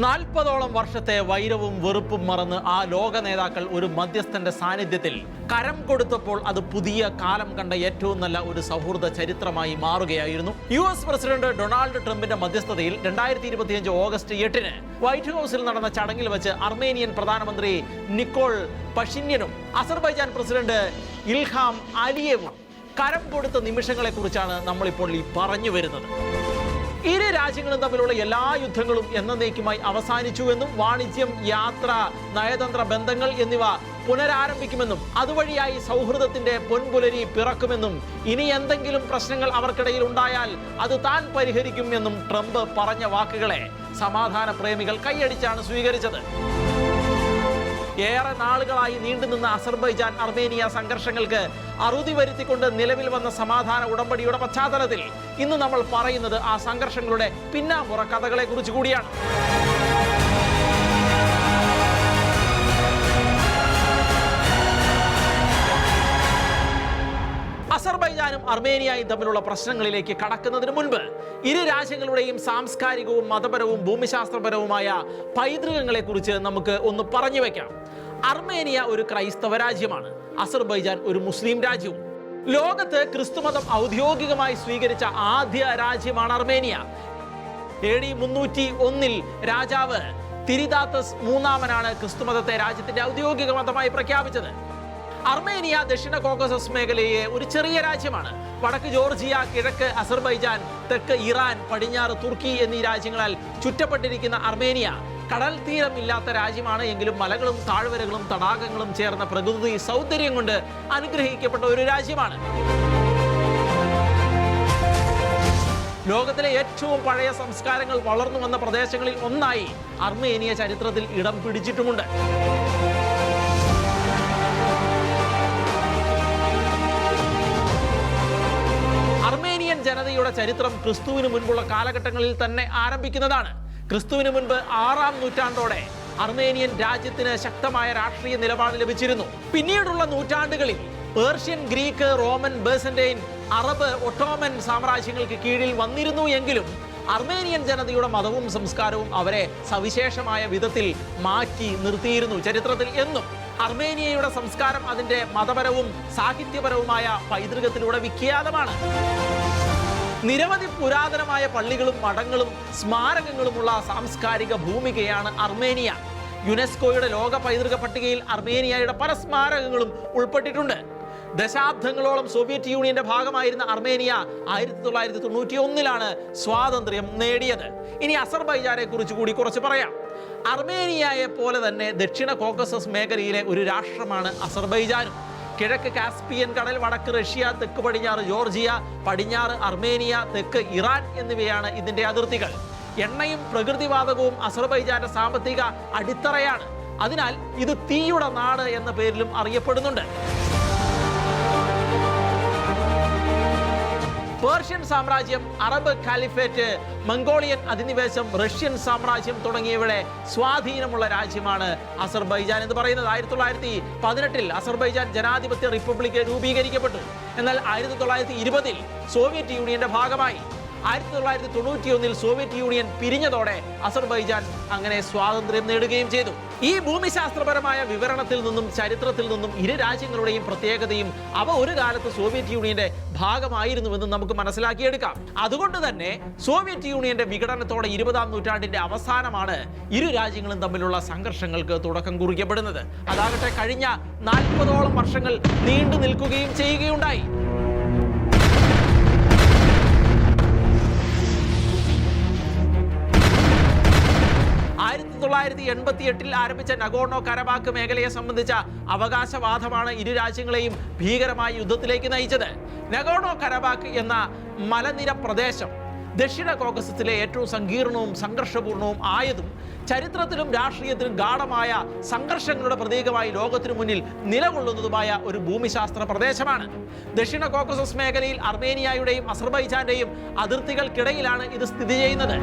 നാൽപ്പതോളം വർഷത്തെ വൈരവും വെറുപ്പും മറന്ന് ആ ലോക നേതാക്കൾ ഒരു മധ്യസ്ഥന്റെ സാന്നിധ്യത്തിൽ കരം കൊടുത്തപ്പോൾ അത് പുതിയ കാലം കണ്ട ഏറ്റവും നല്ല ഒരു സൗഹൃദ ചരിത്രമായി മാറുകയായിരുന്നു. US പ്രസിഡന്റ് ഡൊണാൾഡ് ട്രംപിന്റെ മധ്യസ്ഥതയിൽ 2025 ഓഗസ്റ്റ് 8-ന് വൈറ്റ് ഹൗസിൽ നടന്ന ചടങ്ങിൽ വെച്ച് അർമേനിയൻ പ്രധാനമന്ത്രി നിക്കോൾ പഷിന്യനും അസർബൈജാൻ പ്രസിഡന്റ് ഇൽഹാം അലിയേവും കരം കൊടുത്ത നിമിഷങ്ങളെക്കുറിച്ചാണ് നമ്മളിപ്പോൾ ഈ പറഞ്ഞു വരുന്നത്. ഇരു രാജ്യങ്ങളും തമ്മിലുള്ള എല്ലാ യുദ്ധങ്ങളും എന്നേക്കുമായി അവസാനിച്ചുവെന്നും വാണിജ്യം, യാത്ര, നയതന്ത്ര ബന്ധങ്ങൾ എന്നിവ പുനരാരംഭിക്കുമെന്നും അതുവഴിയായി സൗഹൃദത്തിന്റെ പൊൻപുലരി പിറക്കുമെന്നും ഇനി എന്തെങ്കിലും പ്രശ്നങ്ങൾ അവർക്കിടയിൽ ഉണ്ടായാൽ അത് താൻ പരിഹരിക്കുമെന്നും ട്രംപ് പറഞ്ഞ വാക്കുകളെ സമാധാന പ്രേമികൾ കൈയടിച്ചാണ് സ്വീകരിച്ചത്. ഏറെ നാളുകളായി നീണ്ടുനിന്ന അസർബൈജാൻ അർമേനിയ സംഘർഷങ്ങൾക്ക് അറുതി വരുത്തിക്കൊണ്ട് നിലവിൽ വന്ന സമാധാന ഉടമ്പടിയുടെ പശ്ചാത്തലത്തിൽ ഇന്ന് നമ്മൾ പറയുന്നത് ആ സംഘർഷങ്ങളുടെ പിന്നാമ്പുറ കഥകളെ കുറിച്ച് കൂടിയാണ്. അസർബൈജാനും അർമേനിയയും തമ്മിലുള്ള പ്രശ്നങ്ങളിലേക്ക് കടക്കുന്നതിന് മുൻപ് ഇരു രാജ്യങ്ങളുടെയും സാംസ്കാരികവും മതപരവും ഭൂമിശാസ്ത്രപരവുമായ പൈതൃകങ്ങളെ കുറിച്ച് നമുക്ക് ഒന്ന് പറഞ്ഞു വെക്കാം. അർമേനിയ ഒരു ക്രൈസ്തവ രാജ്യമാണ്. അസർബൈജാൻ ഒരു മുസ്ലിം രാജ്യവും. ലോകത്ത് ക്രിസ്തുമതം ഔദ്യോഗികമായി സ്വീകരിച്ച ആദ്യ രാജ്യമാണ് അർമേനിയ. AD 301 രാജാവ് തിരിദാത്തസ് മൂന്നാമനാണ് ക്രിസ്തുമതത്തെ രാജ്യത്തിന്റെ ഔദ്യോഗിക മതമായി പ്രഖ്യാപിച്ചത്. അർമേനിയ ദക്ഷിണ കോക്കസസ് മേഖലയെ ഒരു ചെറിയ രാജ്യമാണ്. വടക്ക് ജോർജിയ, കിഴക്ക് അസർബൈജാൻ, തെക്ക് ഇറാൻ, പടിഞ്ഞാറ് തുർക്കി എന്നീ രാജ്യങ്ങളാൽ ചുറ്റപ്പെട്ടിരിക്കുന്ന അർമേനിയ കടൽ തീരമില്ലാത്ത രാജ്യമാണ്. എങ്കിലും മലകളും താഴ്വരകളും തടാകങ്ങളും ചേർന്ന പ്രകൃതി സൗന്ദര്യം കൊണ്ട് അനുഗ്രഹിക്കപ്പെട്ട ഒരു രാജ്യമാണ്. ലോകത്തിലെ ഏറ്റവും പഴയ സംസ്കാരങ്ങൾ വളർന്നു വന്ന പ്രദേശങ്ങളിൽ ഒന്നായി അർമേനിയ ചരിത്രത്തിൽ ഇടം പിടിച്ചിട്ടുമുണ്ട്. അർമേനിയൻ ജനതയുടെ ചരിത്രം ക്രിസ്തുവിന് മുൻപുള്ള കാലഘട്ടങ്ങളിൽ തന്നെ ആരംഭിക്കുന്നതാണ്. ക്രിസ്തുവിന് മുൻപ് 6-ാം നൂറ്റാണ്ടോടെ അർമേനിയൻ രാജ്യത്തിന് ശക്തമായ രാഷ്ട്രീയ നിലപാട് ലഭിച്ചിരുന്നു. പിന്നീടുള്ള നൂറ്റാണ്ടുകളിൽ Persian, Greek, Roman, Byzantine, Arab, Ottoman സാമ്രാജ്യങ്ങൾക്ക് കീഴിൽ വന്നിരുന്നു എങ്കിലും അർമേനിയൻ ജനതയുടെ മതവും സംസ്കാരവും അവരെ സവിശേഷമായ വിധത്തിൽ മാറ്റി നിർത്തിയിരുന്നു. ചരിത്രത്തിൽ എന്നും അർമേനിയയുടെ സംസ്കാരം അതിന്റെ മതപരവും സാഹിത്യപരവുമായ പൈതൃകത്തിലൂടെ വിഖ്യാതമാണ്. നിരവധി പുരാതനമായ പള്ളികളും മഠങ്ങളും സ്മാരകങ്ങളുമുള്ള സാംസ്കാരിക ഭൂമികയാണ് അർമേനിയ. യുനെസ്കോയുടെ ലോക പൈതൃക പട്ടികയിൽ അർമേനിയയുടെ പല സ്മാരകങ്ങളും ഉൾപ്പെട്ടിട്ടുണ്ട്. ദശാബ്ദങ്ങളോളം സോവിയറ്റ് യൂണിയന്റെ ഭാഗമായിരുന്ന അർമേനിയ 1991 സ്വാതന്ത്ര്യം നേടിയത്. ഇനി അസർബൈജാനെ കുറിച്ച് കൂടി കുറച്ച് പറയാം. അർമേനിയയെ പോലെ തന്നെ ദക്ഷിണ കോക്കസസ് മേഖലയിലെ ഒരു രാഷ്ട്രമാണ് അസർബൈജാനും. കിഴക്ക് കാസ്പിയൻ കടൽ, വടക്ക് റഷ്യ, തെക്ക് പടിഞ്ഞാറ് ജോർജിയ, പടിഞ്ഞാറ് അർമേനിയ, തെക്ക് ഇറാൻ എന്നിവയാണ് ഇതിന്റെ അതിർത്തികൾ. എണ്ണയും പ്രകൃതിവാതകവും അസർബൈജാന്റെ സാമ്പത്തിക അടിത്തറയാണ്. അതിനാൽ ഇത് തീയുടെ നാട് എന്ന പേരിലും അറിയപ്പെടുന്നുണ്ട്. പേർഷ്യൻ സാമ്രാജ്യം, അറബ് ഖാലിഫേറ്റ്, മംഗോളിയൻ അധിനിവേശം, റഷ്യൻ സാമ്രാജ്യം തുടങ്ങിയവയുടെ സ്വാധീനമുള്ള രാജ്യമാണ് അസർബൈജാൻ എന്ന് പറയുന്നത്. 1918 അസർബൈജാൻ ജനാധിപത്യ റിപ്പബ്ലിക് രൂപീകരിക്കപ്പെട്ടു. എന്നാൽ 1920 സോവിയറ്റ് യൂണിയന്റെ ഭാഗമായി. 1991 സോവിയറ്റ് യൂണിയൻ പിരിഞ്ഞതോടെ അസർബൈജാൻ അങ്ങനെ സ്വാതന്ത്ര്യം നേടുകയും ചെയ്തു. ഈ ഭൂമിശാസ്ത്രപരമായ വിവരണത്തിൽ നിന്നും ചരിത്രത്തിൽ നിന്നും ഇരു രാജ്യങ്ങളുടെയും പ്രത്യേകതയും അവ ഒരു കാലത്ത് സോവിയറ്റ് യൂണിയന്റെ ഭാഗമായിരുന്നുവെന്ന് നമുക്ക് മനസ്സിലാക്കിയെടുക്കാം. അതുകൊണ്ട് തന്നെ സോവിയറ്റ് യൂണിയന്റെ വിഘടനത്തോടെ 20-ാം നൂറ്റാണ്ടിന്റെ അവസാനമാണ് ഇരു രാജ്യങ്ങളും തമ്മിലുള്ള സംഘർഷങ്ങൾക്ക് തുടക്കം കുറിക്കപ്പെടുന്നത്. അതാകട്ടെ കഴിഞ്ഞ 40ഓളം വർഷങ്ങൾ നീണ്ടു നിൽക്കുകയും ചെയ്യുകയുണ്ടായി. 1988 ആരംഭിച്ച നഗോർണോ കരബാക്ക് മേഖലയെ സംബന്ധിച്ച അവകാശവാദമാണ് ഇരു രാജ്യങ്ങളെയും ഭീകരമായ യുദ്ധത്തിലേക്ക് നയിച്ചത്. നഗോർണോ കരബാക്ക് എന്ന മലനിര പ്രദേശം ദക്ഷിണ കോക്കസസിലെ ഏറ്റവും സങ്കീർണവും സംഘർഷപൂർണവും ആയതും ചരിത്രത്തിലും രാഷ്ട്രീയത്തിലും ഗാഢമായ സംഘർഷങ്ങളുടെ പ്രതീകമായി ലോകത്തിനു മുന്നിൽ നിലകൊള്ളുന്നതുമായ ഒരു ഭൂമിശാസ്ത്ര പ്രദേശമാണ്. ദക്ഷിണ കോക്കസസ് മേഖലയിൽ അർമേനിയയുടെയും അസർബൈജാന്റെയും അതിർത്തികൾക്കിടയിലാണ് ഇത് സ്ഥിതി ചെയ്യുന്നത്.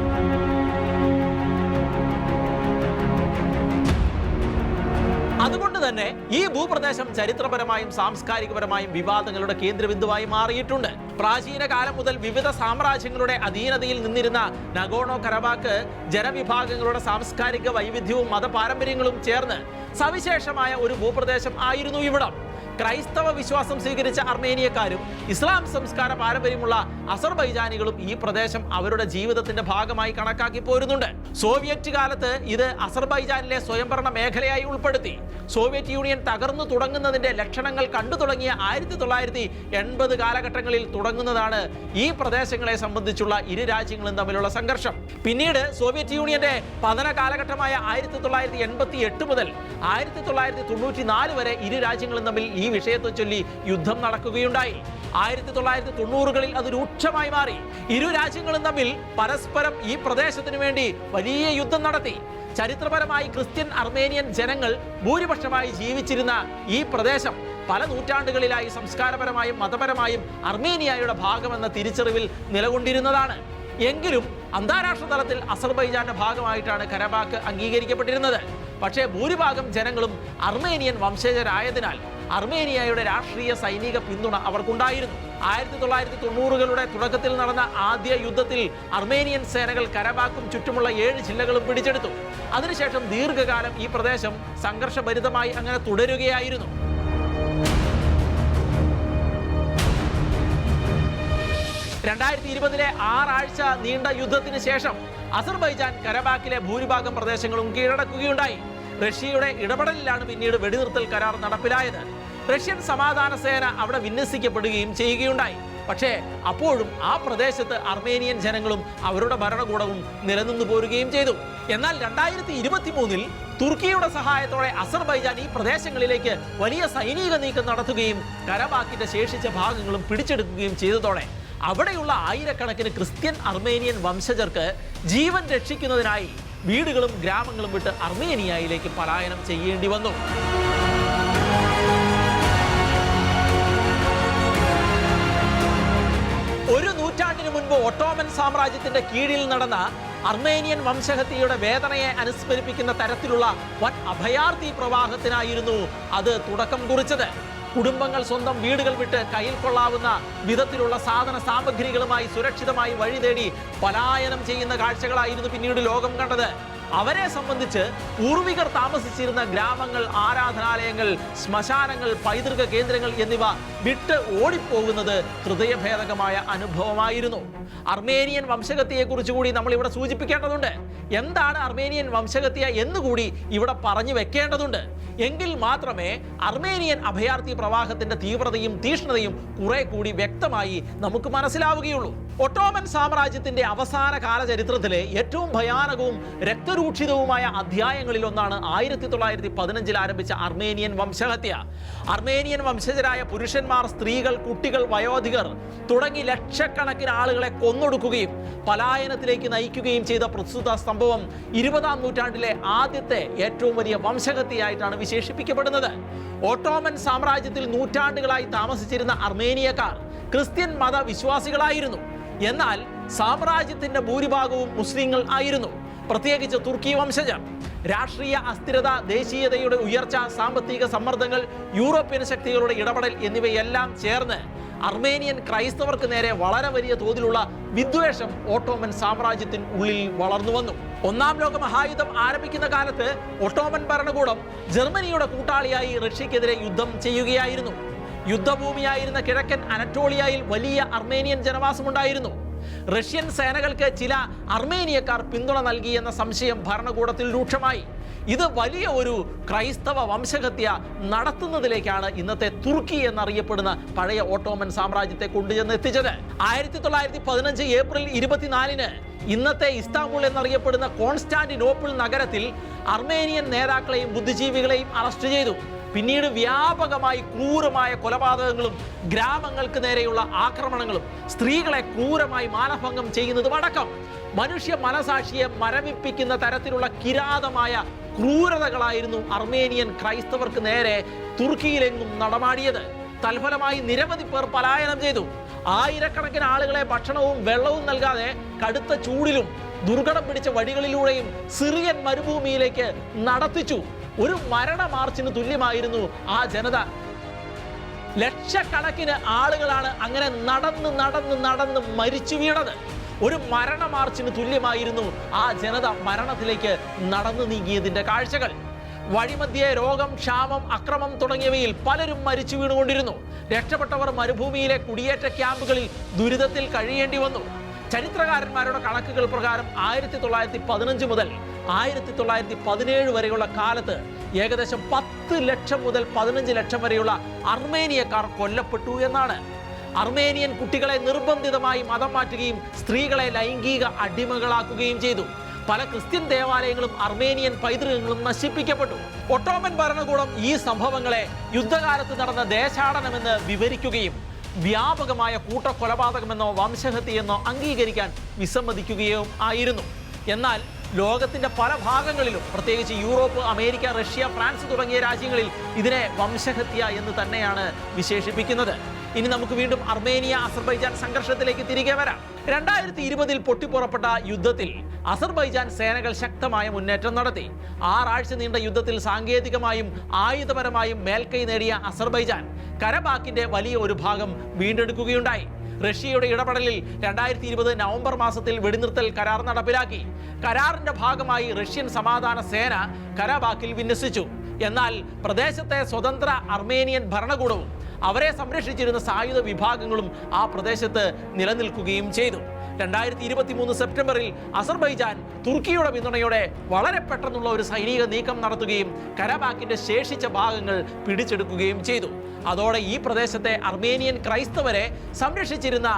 അതുകൊണ്ട് തന്നെ ഈ ഭൂപ്രദേശം ചരിത്രപരമായും സാംസ്കാരികപരമായും വിവാദങ്ങളുടെ കേന്ദ്രബിന്ദുവായി മാറിയിട്ടുണ്ട്. പ്രാചീന കാലം മുതൽ വിവിധ സാമ്രാജ്യങ്ങളുടെ അധീനതയിൽ നിന്നിരുന്ന നഗോണോ കരബാക്ക് ജനവിഭാഗങ്ങളുടെ സാംസ്കാരിക വൈവിധ്യവും മതപാരമ്പര്യങ്ങളും ചേർന്ന് സവിശേഷമായ ഒരു ഭൂപ്രദേശം ആയിരുന്നു ഇവിടം. ക്രൈസ്തവ വിശ്വാസം സ്വീകരിച്ച അർമേനിയക്കാരും ഇസ്ലാം സംസ്കാര പാരമ്പര്യമുള്ള അസർബൈജാനികളും ഈ പ്രദേശം അവരുടെ ജീവിതത്തിന്റെ ഭാഗമായി കണക്കാക്കി പോരുന്നുണ്ട്. സോവിയറ്റ് കാലത്ത് ഇത് അസർബൈജാനിലെ സ്വയംഭരണ മേഖലയായി ഉൾപ്പെടുത്തി. സോവിയറ്റ് യൂണിയൻ തകർന്നു തുടങ്ങുന്നതിന്റെ ലക്ഷണങ്ങൾ കണ്ടു തുടങ്ങിയ 1980 കാലഘട്ടങ്ങളിൽ തുടങ്ങുന്നതാണ് ഈ പ്രദേശങ്ങളെ സംബന്ധിച്ചുള്ള ഇരു രാജ്യങ്ങളും തമ്മിലുള്ള സംഘർഷം. പിന്നീട് സോവിയറ്റ് യൂണിയന്റെ പതന കാലഘട്ടമായ 1988 മുതൽ 1994 വരെ ഇരു രാജ്യങ്ങളും തമ്മിൽ ഈ വിഷയത്തെ ചൊല്ലി യുദ്ധം നടക്കുകയുണ്ടായി. 1990കളിൽ അത് രൂക്ഷമായി മാറി. ഇരു രാജ്യങ്ങളും തമ്മിൽ പരസ്പരം ഈ പ്രദേശത്തിനു വേണ്ടി വലിയ യുദ്ധം നടത്തി. ചരിത്രപരമായി ക്രിസ്ത്യൻ അർമേനിയൻ ജനങ്ങൾ ഭൂരിപക്ഷമായി ജീവിച്ചിരുന്ന ഈ പ്രദേശം പല നൂറ്റാണ്ടുകളിലായി സംസ്കാരപരമായും മതപരമായും അർമേനിയയുടെ ഭാഗമെന്ന തിരിച്ചറിവിൽ നിലകൊണ്ടിരുന്നതാണ്. എങ്കിലും അന്താരാഷ്ട്ര തലത്തിൽ അസർബൈജാന്റെ ഭാഗമായിട്ടാണ് കരബാക്ക് അംഗീകരിക്കപ്പെട്ടിരുന്നത്. പക്ഷേ ഭൂരിഭാഗം ജനങ്ങളും അർമേനിയൻ വംശജരായതിനാൽ അർമേനിയയുടെ രാഷ്ട്രീയ സൈനിക പിന്തുണ അവർക്കുണ്ടായിരുന്നു. 1990കളുടെ തുടക്കത്തിൽ നടന്ന ആദ്യ യുദ്ധത്തിൽ അർമേനിയൻ സേനകൾ കരബാക്കും ചുറ്റുമുള്ള 7 ജില്ലകളും പിടിച്ചെടുത്തു. അതിനുശേഷം ദീർഘകാലം ഈ പ്രദേശം സംഘർഷഭരിതമായി അങ്ങനെ തുടരുകയായിരുന്നു. 2020 6 ആഴ്ച നീണ്ട യുദ്ധത്തിന് ശേഷം അസർബൈജാൻ കരബാക്കിലെ ഭൂരിഭാഗം പ്രദേശങ്ങളും കീഴടക്കുകയുണ്ടായി. റഷ്യയുടെ ഇടപെടലിലാണ് പിന്നീട് വെടിനിർത്തൽ കരാർ നടപ്പിലായത്. റഷ്യൻ സമാധാന സേന അവിടെ വിന്യസിക്കപ്പെടുകയും ചെയ്യുകയുണ്ടായി. പക്ഷേ അപ്പോഴും ആ പ്രദേശത്ത് അർമേനിയൻ ജനങ്ങളും അവരുടെ ഭരണകൂടവും നിലനിന്നു പോരുകയും ചെയ്തു. എന്നാൽ 2023 തുർക്കിയുടെ സഹായത്തോടെ അസർബൈജാൻ ഈ പ്രദേശങ്ങളിലേക്ക് വലിയ സൈനിക നീക്കം നടത്തുകയും കരബാക്കിന്റെ ശേഷിച്ച ഭാഗങ്ങളും പിടിച്ചെടുക്കുകയും ചെയ്തതോടെ അവിടെയുള്ള ആയിരക്കണക്കിന് ക്രിസ്ത്യൻ അർമേനിയൻ വംശജർക്ക് ജീവൻ രക്ഷിക്കുന്നതിനായി വീടുകളും ഗ്രാമങ്ങളും വിട്ട് അർമേനിയയിലേക്ക് പലായനം ചെയ്യേണ്ടി വന്നു. ഒരു നൂറ്റാണ്ടിന് മുൻപ് ഒട്ടോമൻ സാമ്രാജ്യത്തിന്റെ കീഴിൽ നടന്ന അർമേനിയൻ വംശഹത്യയുടെ വേദനയെ അനുസ്മരിപ്പിക്കുന്ന തരത്തിലുള്ള വൻ അഭയാർത്ഥി പ്രവാഹത്തിനായിരുന്നു അത് തുടക്കം കുറിച്ചത്. കുടുംബങ്ങൾ സ്വന്തം വീടുകൾ വിട്ട് കയ്യിൽ കൊള്ളാവുന്ന വിധത്തിലുള്ള സാധന സാമഗ്രികളുമായി സുരക്ഷിതമായി വഴി തേടി പലായനം ചെയ്യുന്ന കാഴ്ചകളായിരുന്നു പിന്നീട് ലോകം കണ്ടത്. അവരെ സംബന്ധിച്ച് പൂർവികർ താമസിച്ചിരുന്ന ഗ്രാമങ്ങൾ, ആരാധനാലയങ്ങൾ, ശ്മശാനങ്ങൾ, പൈതൃക കേന്ദ്രങ്ങൾ എന്നിവ വിട്ട് ഓടിപ്പോകുന്നത് ഹൃദയഭേദകമായ അനുഭവമായിരുന്നു. അർമേനിയൻ വംശഹത്യയെക്കുറിച്ച് കൂടി നമ്മൾ ഇവിടെ സൂചിപ്പിക്കേണ്ടതുണ്ട്. എന്താണ് അർമേനിയൻ വംശഹത്യ എന്നുകൂടി ഇവിടെ പറഞ്ഞു വെക്കേണ്ടതുണ്ട്. എങ്കിൽ മാത്രമേ അർമേനിയൻ അഭയാർത്ഥി പ്രവാഹത്തിന്റെ തീവ്രതയും തീഷ്ണതയും കുറെ കൂടി വ്യക്തമായി നമുക്ക് മനസ്സിലാവുകയുള്ളൂ. ഒട്ടോമൻ സാമ്രാജ്യത്തിന്റെ അവസാന കാല ചരിത്രത്തിലെ ഏറ്റവും ഭയാനകവും രക്തരൂക്ഷിതവുമായ അധ്യായങ്ങളിൽ ഒന്നാണ് 1915 ആരംഭിച്ച അർമേനിയൻ വംശഹത്യ. അർമേനിയൻ വംശജരായ പുരുഷന്മാർ, സ്ത്രീകൾ, കുട്ടികൾ, വയോധികർ തുടങ്ങി ലക്ഷക്കണക്കിന് ആളുകളെ കൊന്നൊടുക്കുകയും പലായനത്തിലേക്ക് നയിക്കുകയും ചെയ്ത പ്രസ്തുത സംഭവം 20ാം നൂറ്റാണ്ടിലെ ആദ്യത്തെ ഏറ്റവും വലിയ വംശഹത്യയായിട്ടാണ് വിശേഷിപ്പിക്കപ്പെടുന്നത്. ഒട്ടോമൻ സാമ്രാജ്യത്തിൽ നൂറ്റാണ്ടുകളായി താമസിച്ചിരുന്ന അർമേനിയക്കാർ ക്രിസ്ത്യൻ മതവിശ്വാസികളായിരുന്നു. എന്നാൽ സാമ്രാജ്യത്തിന്റെ ഭൂരിഭാഗവും മുസ്ലിങ്ങൾ ആയിരുന്നു, പ്രത്യേകിച്ച് തുർക്കി വംശജർ. രാഷ്ട്രീയ അസ്ഥിരത, ദേശീയതയുടെ ഉയർച്ച, സാമ്പത്തിക സമ്മർദ്ദങ്ങൾ, യൂറോപ്യൻ ശക്തികളുടെ ഇടപെടൽ എന്നിവയെല്ലാം ചേർന്ന് അർമേനിയൻ ക്രൈസ്തവർക്ക് നേരെ വളരെ വലിയ തോതിലുള്ള വിദ്വേഷം ഒട്ടോമൻ സാമ്രാജ്യത്തിന് ഉള്ളിൽ വളർന്നു വന്നു. 1ാം ലോക മഹായുദ്ധം ആരംഭിക്കുന്ന കാലത്ത് ഒട്ടോമൻ ഭരണകൂടം ജർമ്മനിയുടെ കൂട്ടാളിയായി റഷ്യക്കെതിരെ യുദ്ധം ചെയ്യുകയായിരുന്നു. യുദ്ധഭൂമിയായിരുന്ന കിഴക്കൻ അനറ്റോളിയയിൽ വലിയ അർമേനിയൻ ജനവാസമുണ്ടായിരുന്നു. റഷ്യൻ സേനകൾക്ക് ചില അർമേനിയക്കാർ പിന്തുണ നൽകി എന്ന സംശയം ഭരണകൂടത്തിൽ രൂക്ഷമായി. ഇത് വലിയ ഒരു ക്രൈസ്തവ വംശഹത്യ നടത്തുന്നതിലേക്കാണ് ഇന്നത്തെ തുർക്കി എന്നറിയപ്പെടുന്ന പഴയ ഓട്ടോമൻ സാമ്രാജ്യത്തെ കൊണ്ടുചെന്ന് എത്തിച്ചത്. 1915 ഏപ്രിൽ 24-ന് ഇന്നത്തെ ഇസ്താംബുൾ എന്നറിയപ്പെടുന്ന കോൺസ്റ്റാന്റിനോപ്പിൾ നഗരത്തിൽ അർമേനിയൻ നേതാക്കളെയും ബുദ്ധിജീവികളെയും അറസ്റ്റ് ചെയ്തു. പിന്നീട് വ്യാപകമായി ക്രൂരമായ കൊലപാതകങ്ങളും ഗ്രാമങ്ങൾക്ക് നേരെയുള്ള ആക്രമണങ്ങളും സ്ത്രീകളെ ക്രൂരമായി മാനഭംഗം ചെയ്യുന്നതും അടക്കം മനുഷ്യ മനസാക്ഷിയെ മരവിപ്പിക്കുന്ന തരത്തിലുള്ള കിരാതമായ ക്രൂരതകളായിരുന്നു അർമേനിയൻ ക്രൈസ്തവർക്ക് നേരെ തുർക്കിയിലെങ്ങും നടമാടിയത്. തൽഫലമായി നിരവധി പേർ പലായനം ചെയ്തു. ആയിരക്കണക്കിന് ആളുകളെ ഭക്ഷണവും വെള്ളവും നൽകാതെ കടുത്ത ചൂടിലും ദുർഘടം പിടിച്ച വഴികളിലൂടെയും സിറിയൻ മരുഭൂമിയിലേക്ക് നടത്തിച്ചു. ഒരു മരണ മാർച്ചിന് തുല്യമായിരുന്നു ആ ജനത. ലക്ഷക്കണക്കിന് ആളുകളാണ് അങ്ങനെ നടന്ന് മരിച്ചു വീണത്. ഒരു മരണ മാർച്ചിന് തുല്യമായിരുന്നു ആ ജനത മരണത്തിലേക്ക് നടന്നു നീങ്ങിയതിന്റെ കാഴ്ചകൾ. വഴിമധ്യേ രോഗം, ക്ഷാമം, അക്രമം തുടങ്ങിയവയിൽ പലരും മരിച്ചു വീണുകൊണ്ടിരുന്നു. രക്ഷപ്പെട്ടവർ മരുഭൂമിയിലെ കുടിയേറ്റ ക്യാമ്പുകളിൽ ദുരിതത്തിൽ കഴിയേണ്ടി വന്നു. ചരിത്രകാരന്മാരുടെ കണക്കുകൾ പ്രകാരം 1915 മുതൽ 1917 വരെയുള്ള കാലത്ത് ഏകദേശം 10 ലക്ഷം മുതൽ 15 ലക്ഷം വരെയുള്ള അർമേനിയക്കാർ കൊല്ലപ്പെട്ടു എന്നാണ്. അർമേനിയൻ കുട്ടികളെ നിർബന്ധിതമായി മതം മാറ്റുകയും സ്ത്രീകളെ ലൈംഗിക അടിമകളാക്കുകയും ചെയ്തു. പല ക്രിസ്ത്യൻ ദേവാലയങ്ങളും അർമേനിയൻ പൈതൃകങ്ങളും നശിപ്പിക്കപ്പെട്ടു. ഒട്ടോമൻ ഭരണകൂടം ഈ സംഭവങ്ങളെ യുദ്ധകാലത്ത് നടന്ന ദേശാടനമെന്ന് വിവരിക്കുകയും വ്യാപകമായ കൂട്ടക്കൊലപാതകമെന്നോ വംശഹത്യയെന്നോ അംഗീകരിക്കാൻ വിസമ്മതിക്കുകയും ആയിരുന്നു. എന്നാൽ ലോകത്തിന്റെ പല ഭാഗങ്ങളിലും, പ്രത്യേകിച്ച് യൂറോപ്പ്, അമേരിക്ക, റഷ്യ, ഫ്രാൻസ് തുടങ്ങിയ രാജ്യങ്ങളിൽ ഇതിനെ വംശഹത്യ എന്ന് തന്നെയാണ് വിശേഷിപ്പിക്കുന്നത്. ഇനി നമുക്ക് വീണ്ടും അർമേനിയ അസർബൈജാൻ സംഘർഷത്തിലേക്ക് തിരികെ വരാം. 2020 പൊട്ടിപ്പുറപ്പെട്ട യുദ്ധത്തിൽ അസർബൈജാൻ സേനകൾ ശക്തമായ മുന്നേറ്റം നടത്തി. 6 ആഴ്ച നീണ്ട യുദ്ധത്തിൽ സാങ്കേതികമായും ആയുധപരമായും മേൽക്കൈ നേടിയ അസർബൈജാൻ കരബാക്കിന്റെ വലിയ ഒരു ഭാഗം വീണ്ടെടുക്കുകയുണ്ടായി. റഷ്യയുടെ ഇടപെടലിൽ 2020 നവംബർ മാസത്തിൽ വെടിനിർത്തൽ കരാർ നടപ്പിലാക്കി. കരാറിന്റെ ഭാഗമായി റഷ്യൻ സമാധാന സേന കരബാക്കിൽ വിന്യസിച്ചു. എന്നാൽ പ്രദേശത്തെ സ്വതന്ത്ര അർമേനിയൻ ഭരണകൂടവും അവരെ സംരക്ഷിച്ചിരുന്ന സായുധ വിഭാഗങ്ങളും ആ പ്രദേശത്ത് നിലനിൽക്കുകയും ചെയ്തു. 2023 സെപ്റ്റംബറിൽ അസർബൈജാൻ തുർക്കിയുടെ പിന്തുണയോടെ വളരെ പെട്ടെന്നുള്ള ഒരു സൈനിക നീക്കം നടത്തുകയും കരബാക്കിന്റെ ശേഷിച്ച ഭാഗങ്ങൾ പിടിച്ചെടുക്കുകയും ചെയ്തു. അതോടെ ഈ പ്രദേശത്തെ അർമേനിയൻ ക്രൈസ്തവരെ സംരക്ഷിച്ചിരുന്ന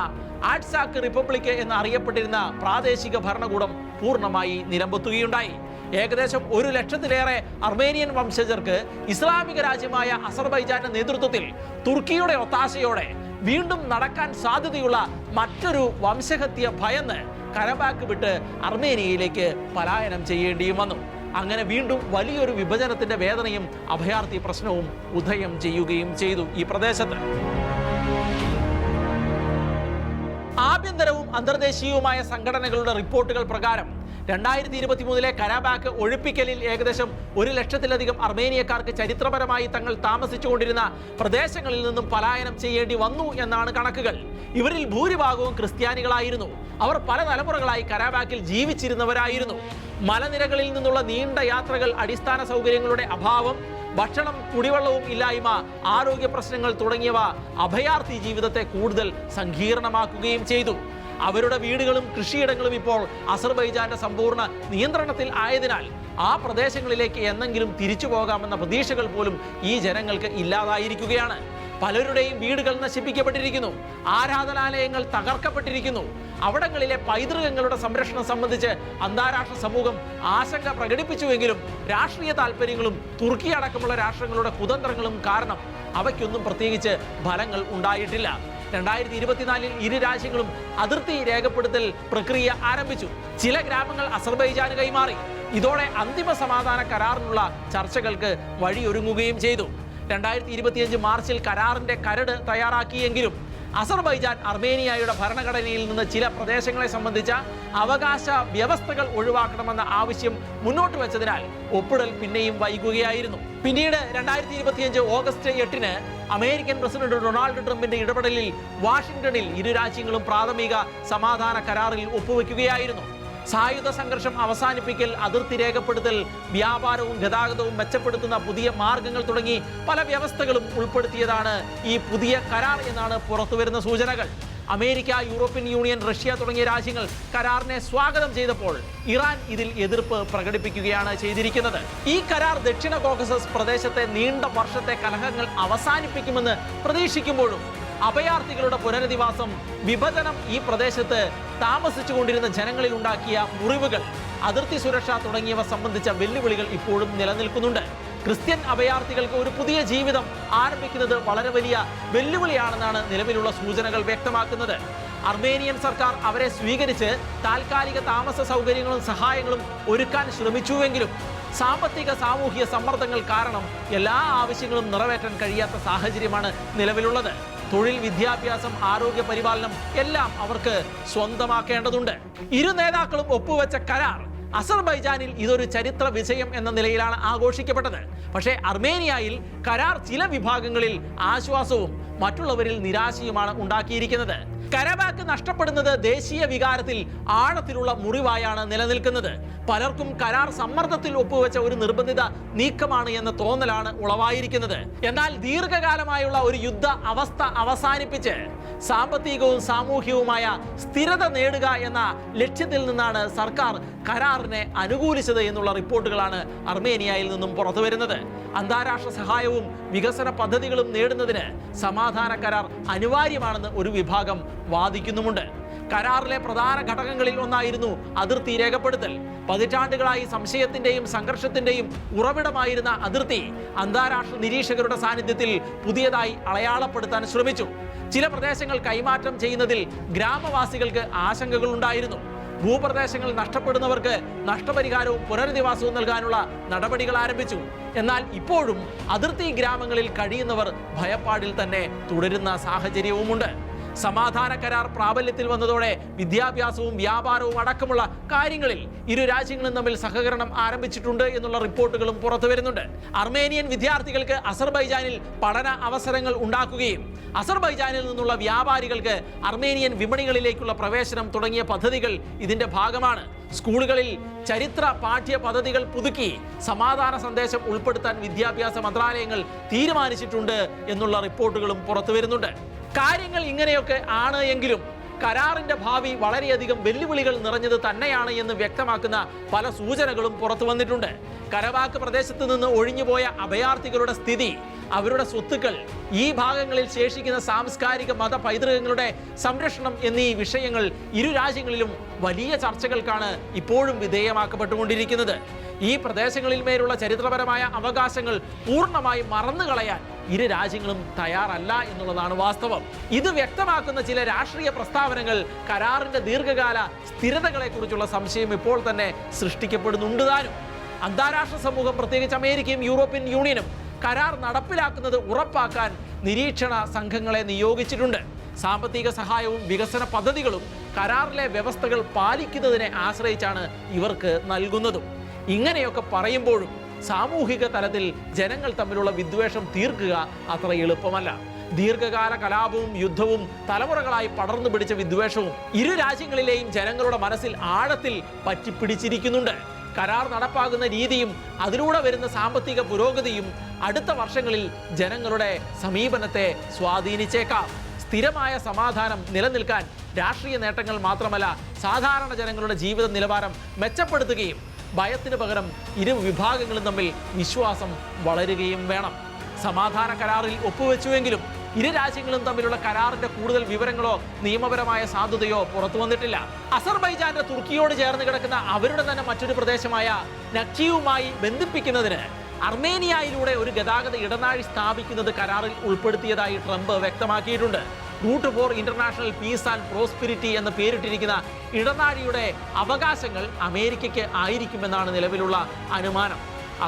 ആഡ്സാക്ക് റിപ്പബ്ലിക് എന്ന് അറിയപ്പെട്ടിരുന്ന പ്രാദേശിക ഭരണകൂടം പൂർണ്ണമായി നിലംപൊത്തുകയുണ്ടായി. ഏകദേശം 1 ലക്ഷത്തിലേറെ അർമേനിയൻ വംശജർക്ക് ഇസ്ലാമിക രാജ്യമായ അസർബൈജാന്റെ നേതൃത്വത്തിൽ തുർക്കിയുടെ ഒത്താശയോടെ വീണ്ടും നടക്കാൻ സാധ്യതയുള്ള മറ്റൊരു വംശഹത്യ ഭയന്ന് കരബാക്ക് വിട്ട് അർമേനിയയിലേക്ക് പലായനം ചെയ്യേണ്ടിയും വന്നു. അങ്ങനെ വീണ്ടും വലിയൊരു വിഭജനത്തിന്റെ വേദനയും അഭയാർത്ഥി പ്രശ്നവും ഉദയം ചെയ്യുകയും ചെയ്തു ഈ പ്രദേശത്ത്. ആഭ്യന്തരവും അന്തർദേശീയവുമായ സംഘടനകളുടെ റിപ്പോർട്ടുകൾ പ്രകാരം 2023 കരാബാക്ക് ഒഴിപ്പിക്കലിൽ ഏകദേശം 1 ലക്ഷത്തിലധികം അർമേനിയക്കാർക്ക് ചരിത്രപരമായി തങ്ങൾ താമസിച്ചുകൊണ്ടിരുന്ന പ്രദേശങ്ങളിൽ നിന്നും പലായനം ചെയ്യേണ്ടി വന്നു എന്നാണ് കണക്കുകൾ. ഇവരിൽ ഭൂരിഭാഗവും ക്രിസ്ത്യാനികളായിരുന്നു. അവർ പല തലമുറകളായി കരാബാക്കിൽ ജീവിച്ചിരുന്നവരായിരുന്നു. മലനിരകളിൽ നിന്നുള്ള നീണ്ട യാത്രകൾ, അടിസ്ഥാന സൗകര്യങ്ങളുടെ അഭാവം, ഭക്ഷണം, കുടിവെള്ളവും ഇല്ലായ്മ, ആരോഗ്യ പ്രശ്നങ്ങൾ തുടങ്ങിയവ അഭയാർത്ഥി ജീവിതത്തെ കൂടുതൽ സങ്കീർണമാക്കുകയും ചെയ്തു. അവരുടെ വീടുകളും കൃഷിയിടങ്ങളും ഇപ്പോൾ അസർബൈജാന്റെ സമ്പൂർണ്ണ നിയന്ത്രണത്തിൽ ആയതിനാൽ ആ പ്രദേശങ്ങളിലേക്ക് എന്നെങ്കിലും തിരിച്ചു പോകാമെന്ന പ്രതീക്ഷകൾ പോലും ഈ ജനങ്ങൾക്ക് ഇല്ലാതായിരിക്കുകയാണ്. പലരുടെയും വീടുകൾ നശിപ്പിക്കപ്പെട്ടിരിക്കുന്നു, ആരാധനാലയങ്ങൾ തകർക്കപ്പെട്ടിരിക്കുന്നു. അവിടങ്ങളിലെ പൈതൃകങ്ങളുടെ സംരക്ഷണം സംബന്ധിച്ച് അന്താരാഷ്ട്ര സമൂഹം ആശങ്ക പ്രകടിപ്പിച്ചുവെങ്കിലും രാഷ്ട്രീയ താല്പര്യങ്ങളും തുർക്കി അടക്കമുള്ള രാഷ്ട്രങ്ങളുടെ കുതന്ത്രങ്ങളും കാരണം അവയ്ക്കൊന്നും പ്രത്യേകിച്ച് ഫലങ്ങൾ ഉണ്ടായിട്ടില്ല. 2024 ഇരു രാജ്യങ്ങളും അതിർത്തി രേഖപ്പെടുത്തൽ പ്രക്രിയ ആരംഭിച്ചു. ചില ഗ്രാമങ്ങൾ അസർബൈജാന് കൈമാറി. ഇതോടെ അന്തിമ സമാധാന കരാറിനുള്ള ചർച്ചകൾക്ക് വഴിയൊരുങ്ങുകയും ചെയ്തു. 2025 മാർച്ചിൽ കരാറിന്റെ കരട് തയ്യാറാക്കിയെങ്കിലും അസർബൈജാൻ അർമേനിയയുടെ ഭരണഘടനയിൽ നിന്ന് ചില പ്രദേശങ്ങളെ സംബന്ധിച്ച അവകാശ വ്യവസ്ഥകൾ ഒഴിവാക്കണമെന്ന ആവശ്യം മുന്നോട്ട് വെച്ചതിനാൽ ഒപ്പിടൽ പിന്നെയും വൈകുകയായിരുന്നു. പിന്നീട് 2025 ഓഗസ്റ്റ് 8-ന് അമേരിക്കൻ പ്രസിഡന്റ് ഡൊണാൾഡ് ട്രംപിന്റെ ഇടപെടലിൽ വാഷിംഗ്ടണിൽ ഇരു രാജ്യങ്ങളും പ്രാഥമിക സമാധാന കരാറിൽ ഒപ്പുവെക്കുകയായിരുന്നു. സായുധ സംഘർഷം അവസാനിപ്പിക്കൽ, അതിർത്തി രേഖപ്പെടുത്തൽ, വ്യാപാരവും ഗതാഗതവും മെച്ചപ്പെടുത്തുന്ന പുതിയ മാർഗങ്ങൾ തുടങ്ങി പല വ്യവസ്ഥകളും ഉൾപ്പെടുത്തിയതാണ് ഈ പുതിയ കരാർ എന്നാണ് പുറത്തുവരുന്ന സൂചനകൾ. അമേരിക്ക, യൂറോപ്യൻ യൂണിയൻ, റഷ്യ തുടങ്ങിയ രാജ്യങ്ങൾ കരാറിനെ സ്വാഗതം ചെയ്തപ്പോൾ ഇറാൻ ഇതിൽ എതിർപ്പ് പ്രകടിപ്പിക്കുകയാണ് ചെയ്തിരിക്കുന്നത്. ഈ കരാർ ദക്ഷിണ കോക്കസസ് പ്രദേശത്തെ നീണ്ട വർഷത്തെ കലഹങ്ങൾ അവസാനിപ്പിക്കുമെന്ന് പ്രതീക്ഷിക്കുമ്പോഴും അഭയാർത്ഥികളുടെ പുനരധിവാസം, വിഭജനം, ഈ പ്രദേശത്ത് താമസിച്ചുകൊണ്ടിരുന്ന ജനങ്ങളിൽ ഉണ്ടാക്കിയ മുറിവുകൾ, അതിർത്തി സുരക്ഷ തുടങ്ങിയവ സംബന്ധിച്ച വെല്ലുവിളികൾ ഇപ്പോഴും നിലനിൽക്കുന്നുണ്ട്. ക്രിസ്ത്യൻ അഭയാർത്ഥികൾക്ക് ഒരു പുതിയ ജീവിതം ആരംഭിക്കുന്നത് വളരെ വലിയ വെല്ലുവിളിയാണെന്നാണ് നിലവിലുള്ള സൂചനകൾ വ്യക്തമാക്കുന്നത്. അർമേനിയൻ സർക്കാർ അവരെ സ്വീകരിച്ച് താൽക്കാലിക താമസ സൗകര്യങ്ങളും സഹായങ്ങളും ഒരുക്കാൻ ശ്രമിച്ചുവെങ്കിലും സാമ്പത്തിക സാമൂഹിക സമ്മർദ്ദങ്ങൾ കാരണം എല്ലാ ആവശ്യങ്ങളും നിറവേറ്റാൻ കഴിയാത്ത സാഹചര്യമാണ് നിലവിലുള്ളത്. തൊഴിൽ, വിദ്യാഭ്യാസം, ആരോഗ്യ പരിപാലനം എല്ലാം അവർക്ക് സ്വന്തമാക്കേണ്ടതുണ്ട്. ഇരു നേതാക്കളും ഒപ്പുവെച്ച കരാർ അസർബൈജാനിൽ ഇതൊരു ചരിത്ര വിജയം എന്ന നിലയിലാണ് ആഘോഷിക്കപ്പെട്ടത്. പക്ഷേ അർമേനിയയിൽ കരാർ ചില വിഭാഗങ്ങളിൽ ആശ്വാസവും മറ്റുള്ളവരിൽ നിരാശയുമാണ് ഉണ്ടാക്കിയിരിക്കുന്നത്. കരബാക്ക് നഷ്ടപ്പെടുന്നത് ദേശീയ വികാരത്തിൽ ആഴത്തിലുള്ള മുറിവായാണ് നിലനിൽക്കുന്നത്. പലർക്കും കരാർ സമ്മർദ്ദത്തിൽ ഒപ്പുവെച്ച ഒരു നിർബന്ധിത നീക്കമാണ് എന്ന തോന്നലാണ് ഉളവായിരിക്കുന്നത്. എന്നാൽ ദീർഘകാലമായുള്ള ഒരു യുദ്ധ അവസ്ഥ അവസാനിപ്പിച്ച് സാമ്പത്തികവും സാമൂഹികവുമായ സ്ഥിരത നേടുക എന്ന ലക്ഷ്യത്തിൽ നിന്നാണ് സർക്കാർ കരാറിനെ അനുകൂലിച്ചത് എന്നുള്ള റിപ്പോർട്ടുകളാണ് അർമേനിയയിൽ നിന്നും പുറത്തു വരുന്നത്. അന്താരാഷ്ട്ര സഹായവും വികസന പദ്ധതികളും നേടുന്നതിന് സമാധാന കരാർ അനിവാര്യമാണെന്ന് ഒരു വിഭാഗം വാദിക്കുന്നുമുണ്ട്. കരാറിലെ പ്രധാന ഘടകങ്ങളിൽ ഒന്നായിരുന്നു അതിർത്തി രേഖപ്പെടുത്തൽ. പതിറ്റാണ്ടുകളായി സംശയത്തിന്റെയും സംഘർഷത്തിന്റെയും ഉറവിടമായിരുന്ന അതിർത്തി അന്താരാഷ്ട്ര നിരീക്ഷകരുടെ സാന്നിധ്യത്തിൽ പുതിയതായി അടയാളപ്പെടുത്താൻ ശ്രമിച്ചു. ചില പ്രദേശങ്ങൾ കൈമാറ്റം ചെയ്യുന്നതിൽ ഗ്രാമവാസികൾക്ക് ആശങ്കകൾ ഉണ്ടായിരുന്നു. ഭൂപ്രദേശങ്ങൾ നഷ്ടപ്പെടുന്നവർക്ക് നഷ്ടപരിഹാരവും പുനരധിവാസവും നൽകാനുള്ള നടപടികൾ ആരംഭിച്ചു. എന്നാൽ ഇപ്പോഴും അതിർത്തി ഗ്രാമങ്ങളിൽ കഴിയുന്നവർ ഭയപ്പാടിൽ തന്നെ തുടരുന്ന സാഹചര്യവുമുണ്ട്. സമാധാന കരാർ പ്രാബല്യത്തിൽ വന്നതോടെ വിദ്യാഭ്യാസവും വ്യാപാരവും അടക്കമുള്ള കാര്യങ്ങളിൽ ഇരു രാജ്യങ്ങളും തമ്മിൽ സഹകരണം ആരംഭിച്ചിട്ടുണ്ട് എന്നുള്ള റിപ്പോർട്ടുകളും പുറത്തു വരുന്നുണ്ട്. അർമേനിയൻ വിദ്യാർത്ഥികൾക്ക് അസർബൈജാനിൽ പഠന അവസരങ്ങൾ ഉണ്ടാക്കുകയും അസർബൈജാനിൽ നിന്നുള്ള വ്യാപാരികൾക്ക് അർമേനിയൻ വിപണികളിലേക്കുള്ള പ്രവേശനം തുടങ്ങിയ പദ്ധതികൾ ഇതിന്റെ ഭാഗമാണ്. സ്കൂളുകളിൽ ചരിത്ര പാഠ്യ പദ്ധതികൾ പുതുക്കി സമാധാന സന്ദേശം ഉൾപ്പെടുത്താൻ വിദ്യാഭ്യാസ മന്ത്രാലയങ്ങൾ തീരുമാനിച്ചിട്ടുണ്ട് എന്നുള്ള റിപ്പോർട്ടുകളും പുറത്തു വരുന്നുണ്ട്. കാര്യങ്ങൾ ഇങ്ങനെയൊക്കെ ആണ് എങ്കിലും കരാറിന്റെ ഭാവി വളരെയധികം വെല്ലുവിളികൾ നിറഞ്ഞത് തന്നെയാണ് എന്ന് വ്യക്തമാക്കുന്ന പല സൂചനകളും പുറത്തു വന്നിട്ടുണ്ട്. കരബാക്ക് പ്രദേശത്ത് നിന്ന് ഒഴിഞ്ഞുപോയ അഭയാർത്ഥികളുടെ സ്ഥിതി, അവരുടെ സ്വത്തുക്കൾ, ഈ ഭാഗങ്ങളിൽ ശേഷിക്കുന്ന സാംസ്കാരിക മത പൈതൃകങ്ങളുടെ സംരക്ഷണം എന്നീ വിഷയങ്ങൾ ഇരു രാജ്യങ്ങളിലും വലിയ ചർച്ചകൾക്കാണ് ഇപ്പോഴും വിധേയമാക്കപ്പെട്ടുകൊണ്ടിരിക്കുന്നത്. ഈ പ്രദേശങ്ങളിൽ മേലുള്ള ചരിത്രപരമായ അവകാശങ്ങൾ പൂർണ്ണമായും മറന്നുകളയാൻ ഇരു രാജ്യങ്ങളും തയ്യാറല്ല എന്നുള്ളതാണ് വാസ്തവം. ഇത് വ്യക്തമാക്കുന്ന ചില രാഷ്ട്രീയ പ്രസ്താവനകൾ കരാറിന്റെ ദീർഘകാല സ്ഥിരതകളെക്കുറിച്ചുള്ള സംശയം ഇപ്പോൾ തന്നെ സൃഷ്ടിക്കപ്പെടുന്നുണ്ട് താനും. അന്താരാഷ്ട്ര സമൂഹം, പ്രത്യേകിച്ച് അമേരിക്കയും യൂറോപ്യൻ യൂണിയനും കരാർ നടപ്പിലാക്കുന്നത് ഉറപ്പാക്കാൻ നിരീക്ഷണ സംഘങ്ങളെ നിയോഗിച്ചിട്ടുണ്ട്. സാമ്പത്തിക സഹായവും വികസന പദ്ധതികളും കരാറിലെ വ്യവസ്ഥകൾ പാലിക്കുന്നതിനെ ആശ്രയിച്ചാണ് ഇവർക്ക് നൽകുന്നതും. ഇങ്ങനെയൊക്കെ പറയുമ്പോഴും സാമൂഹിക തലത്തിൽ ജനങ്ങൾ തമ്മിലുള്ള വിദ്വേഷം തീർക്കുക അത്ര എളുപ്പമല്ല. ദീർഘകാല കലാപവും യുദ്ധവും തലമുറകളായി പടർന്നു പിടിച്ച വിദ്വേഷവും ഇരു രാജ്യങ്ങളിലെയും ജനങ്ങളുടെ മനസ്സിൽ ആഴത്തിൽ പറ്റിപ്പിടിച്ചിരിക്കുന്നുണ്ട്. കരാർ നടപ്പാകുന്ന രീതിയും അതിലൂടെ വരുന്ന സാമ്പത്തിക പുരോഗതിയും അടുത്ത വർഷങ്ങളിൽ ജനങ്ങളുടെ സമീപനത്തെ സ്വാധീനിച്ചേക്കാം. സ്ഥിരമായ സമാധാനം നിലനിൽക്കാൻ രാഷ്ട്രീയ നേട്ടങ്ങൾ മാത്രമല്ല, സാധാരണ ജനങ്ങളുടെ ജീവിത നിലവാരം മെച്ചപ്പെടുത്തുകയും ഭയത്തിന് പകരം ഇരു വിഭാഗങ്ങളും തമ്മിൽ വിശ്വാസം വളരുകയും വേണം. സമാധാന കരാറിൽ ഒപ്പുവെച്ചുവെങ്കിലും ഇരു രാജ്യങ്ങളും തമ്മിലുള്ള കരാറിന്റെ കൂടുതൽ വിവരങ്ങളോ നിയമപരമായ സാധുതയോ പുറത്തു വന്നിട്ടില്ല. അസർബൈജാന്റെ തുർക്കിയോട് ചേർന്ന് കിടക്കുന്ന അവരുടെ തന്നെ മറ്റൊരു പ്രദേശമായ നഖ്ചിയുമായി ബന്ധിപ്പിക്കുന്നതിന് അർമേനിയയിലൂടെ ഒരു ഗതാഗത ഇടനാഴി സ്ഥാപിക്കുന്നത് കരാറിൽ ഉൾപ്പെടുത്തിയതായി ട്രംപ് വ്യക്തമാക്കിയിട്ടുണ്ട്. Route for international peace and prosperity എന്ന് പേരിട്ടിരിക്കുന്ന ഇടനാഴിയുടെ അവകാശങ്ങൾ അമേരിക്കയ്ക്ക് ആയിരിക്കുമെന്നാണ് നിലവിലുള്ള അനുമാനം.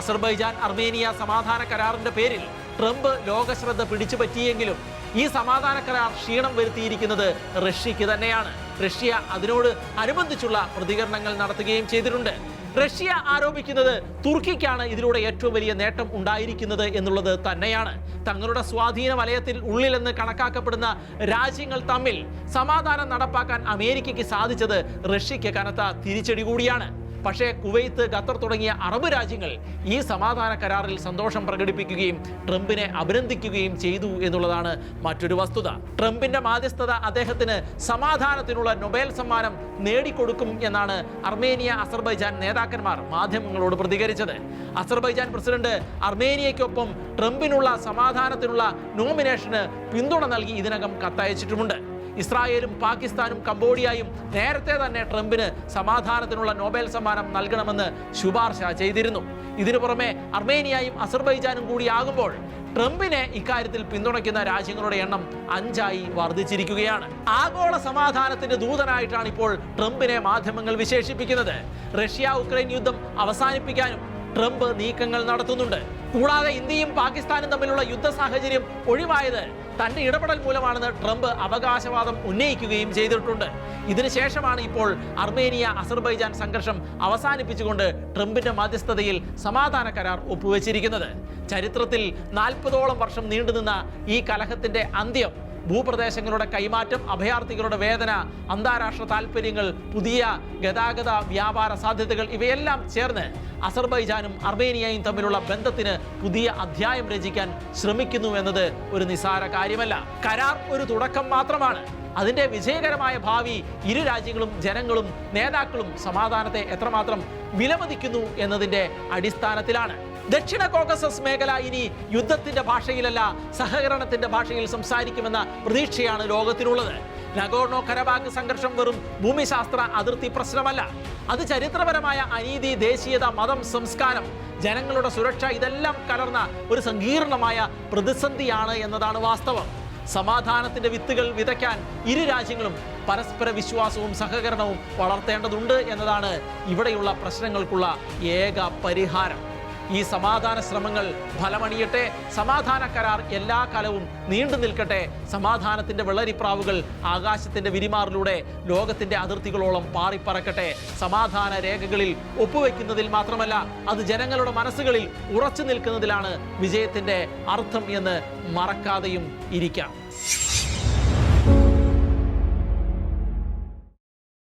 അസർബൈജാൻ അർമേനിയ സമാധാന കരാറിന്റെ പേരിൽ ട്രംപ് ലോകശ്രദ്ധ പിടിച്ചുപറ്റിയെങ്കിലും ഈ സമാധാന കരാർ ക്ഷീണം വരുത്തിയിരിക്കുന്നത് റഷ്യക്ക് തന്നെയാണ്. റഷ്യ അതിനോട് അനുബന്ധിച്ചുള്ള പ്രതികരണങ്ങൾ നടത്തുകയും ചെയ്തിട്ടുണ്ട്. റഷ്യ ആരോപിക്കുന്നത് തുർക്കിക്കാണ് ഇതിലൂടെ ഏറ്റവും വലിയ നേട്ടം ഉണ്ടായിരിക്കുന്നത് എന്നുള്ളത് തന്നെയാണ്. തങ്ങളുടെ സ്വാധീന വലയത്തിൽ ഉള്ളിലെന്ന് കണക്കാക്കപ്പെടുന്ന രാജ്യങ്ങൾ തമ്മിൽ സമാധാനം നടപ്പാക്കാൻ അമേരിക്കയ്ക്ക് സാധിച്ചത് റഷ്യക്ക് കനത്ത തിരിച്ചടി കൂടിയാണ്. പക്ഷേ കുവൈത്ത്, ഖത്തർ തുടങ്ങിയ അറബ് രാജ്യങ്ങൾ ഈ സമാധാന കരാറിൽ സന്തോഷം പ്രകടിപ്പിക്കുകയും ട്രംപിനെ അഭിനന്ദിക്കുകയും ചെയ്തു എന്നുള്ളതാണ് മറ്റൊരു വസ്തുത. ട്രംപിന്റെ മാധ്യസ്ഥത അദ്ദേഹത്തിന് സമാധാനത്തിനുള്ള നൊബേൽ സമ്മാനം നേടിക്കൊടുക്കും എന്നാണ് അർമേനിയ, അസർബൈജാൻ നേതാക്കന്മാർ മാധ്യമങ്ങളോട് പ്രതികരിച്ചത്. അസർബൈജാൻ പ്രസിഡന്റ് അർമേനിയയ്ക്കൊപ്പം ട്രംപിനുള്ള സമാധാനത്തിനുള്ള നോമിനേഷന് പിന്തുണ നൽകി ഇതിനകം കത്തയച്ചിട്ടുമുണ്ട്. ഇസ്രായേലും പാകിസ്ഥാനും കംബോഡിയയും നേരത്തെ തന്നെ ട്രംപിന് സമാധാനത്തിനുള്ള നൊബേൽ സമ്മാനം നൽകണമെന്ന് ശുപാർശ ചെയ്തിരുന്നു. ഇതിനു പുറമെ അർമേനിയയും അസർബൈജാനും കൂടിയാകുമ്പോൾ ട്രംപിനെ ഇക്കാര്യത്തിൽ പിന്തുണയ്ക്കുന്ന രാജ്യങ്ങളുടെ എണ്ണം 5 വർദ്ധിച്ചിരിക്കുകയാണ്. ആഗോള സമാധാനത്തിന്റെ ദൂതനായിട്ടാണ് ഇപ്പോൾ ട്രംപിനെ മാധ്യമങ്ങൾ വിശേഷിപ്പിക്കുന്നത്. റഷ്യ ഉക്രൈൻ യുദ്ധം അവസാനിപ്പിക്കാനും ട്രംപ് നീക്കങ്ങൾ നടത്തുന്നുണ്ട്. കൂടാതെ ഇന്ത്യയും പാകിസ്ഥാനും തമ്മിലുള്ള യുദ്ധ സാഹചര്യം ഒഴിവായത് തന്റെ ഇടപെടൽ മൂലമാണെന്ന് ട്രംപ് അവകാശവാദം ഉന്നയിക്കുകയും ചെയ്തിട്ടുണ്ട്. ഇതിനുശേഷമാണ് ഇപ്പോൾ അർമേനിയ അസർബൈജാൻ സംഘർഷം അവസാനിപ്പിച്ചുകൊണ്ട് ട്രംപിന്റെ മധ്യസ്ഥതയിൽ സമാധാന കരാർ ഒപ്പുവെച്ചിരിക്കുന്നത്. ചരിത്രത്തിൽ 40ഓളം വർഷം നീണ്ടുനിന്ന ഈ കലഹത്തിന്റെ അന്ത്യം, ഭൂപ്രദേശങ്ങളുടെ കൈമാറ്റം, അഭയാർത്ഥികളുടെ വേദന, അന്താരാഷ്ട്ര താൽപ്പര്യങ്ങൾ, പുതിയ ഗതാഗത വ്യാപാര സാധ്യതകൾ ഇവയെല്ലാം ചേർന്ന് അസർബൈജാനും അർമേനിയയും തമ്മിലുള്ള ബന്ധത്തിന് പുതിയ അധ്യായം രചിക്കാൻ ശ്രമിക്കുന്നു എന്നത് ഒരു നിസ്സാര കാര്യമല്ല. കരാർ ഒരു തുടക്കം മാത്രമാണ്. അതിന്റെ വിജയകരമായ ഭാവി ഇരു രാജ്യങ്ങളും ജനങ്ങളും നേതാക്കളും സമാധാനത്തെ എത്രമാത്രം വിലമതിക്കുന്നു എന്നതിന്റെ അടിസ്ഥാനത്തിലാണ്. ദക്ഷിണ കോക്കസസ് മേഖല ഇനി യുദ്ധത്തിന്റെ ഭാഷയിലല്ല, സഹകരണത്തിന്റെ ഭാഷയിൽ സംസാരിക്കുമെന്ന പ്രതീക്ഷയാണ് ലോകത്തിനുള്ളത്. നഗോർണോ കരബാഖ് സംഘർഷം വെറും ഭൂമിശാസ്ത്ര അതിർത്തി പ്രശ്നമല്ല. അത് ചരിത്രപരമായ അനീതി, ദേശീയത, മതം, സംസ്കാരം, ജനങ്ങളുടെ സുരക്ഷ ഇതെല്ലാം കലർന്ന ഒരു സങ്കീർണമായ പ്രതിസന്ധിയാണ് എന്നതാണ് വാസ്തവം. സമാധാനത്തിന്റെ വിത്തുകൾ വിതയ്ക്കാൻ ഇരു രാജ്യങ്ങളും പരസ്പര വിശ്വാസവും സഹകരണവും വളർത്തേണ്ടതുണ്ട് എന്നതാണ് ഇവിടെയുള്ള പ്രശ്നങ്ങൾക്കുള്ള ഏക പരിഹാരം. ഈ സമാധാന ശ്രമങ്ങൾ ഫലമണിയട്ടെ. സമാധാന കരാർ എല്ലാ കാലവും നീണ്ടു നിൽക്കട്ടെ. സമാധാനത്തിന്റെ വെള്ളരിപ്രാവുകൾ ആകാശത്തിന്റെ വിരിമാറിലൂടെ ലോകത്തിന്റെ അതിർത്തികളോളം പാറിപ്പറക്കട്ടെ. സമാധാന രേഖകളിൽ ഒപ്പുവെക്കുന്നതിൽ മാത്രമല്ല, അത് ജനങ്ങളുടെ മനസ്സുകളിൽ ഉറച്ചു നിൽക്കുന്നതിലാണ് വിജയത്തിന്റെ അർത്ഥം എന്ന് മറക്കാതെയും ഇരിക്കാം.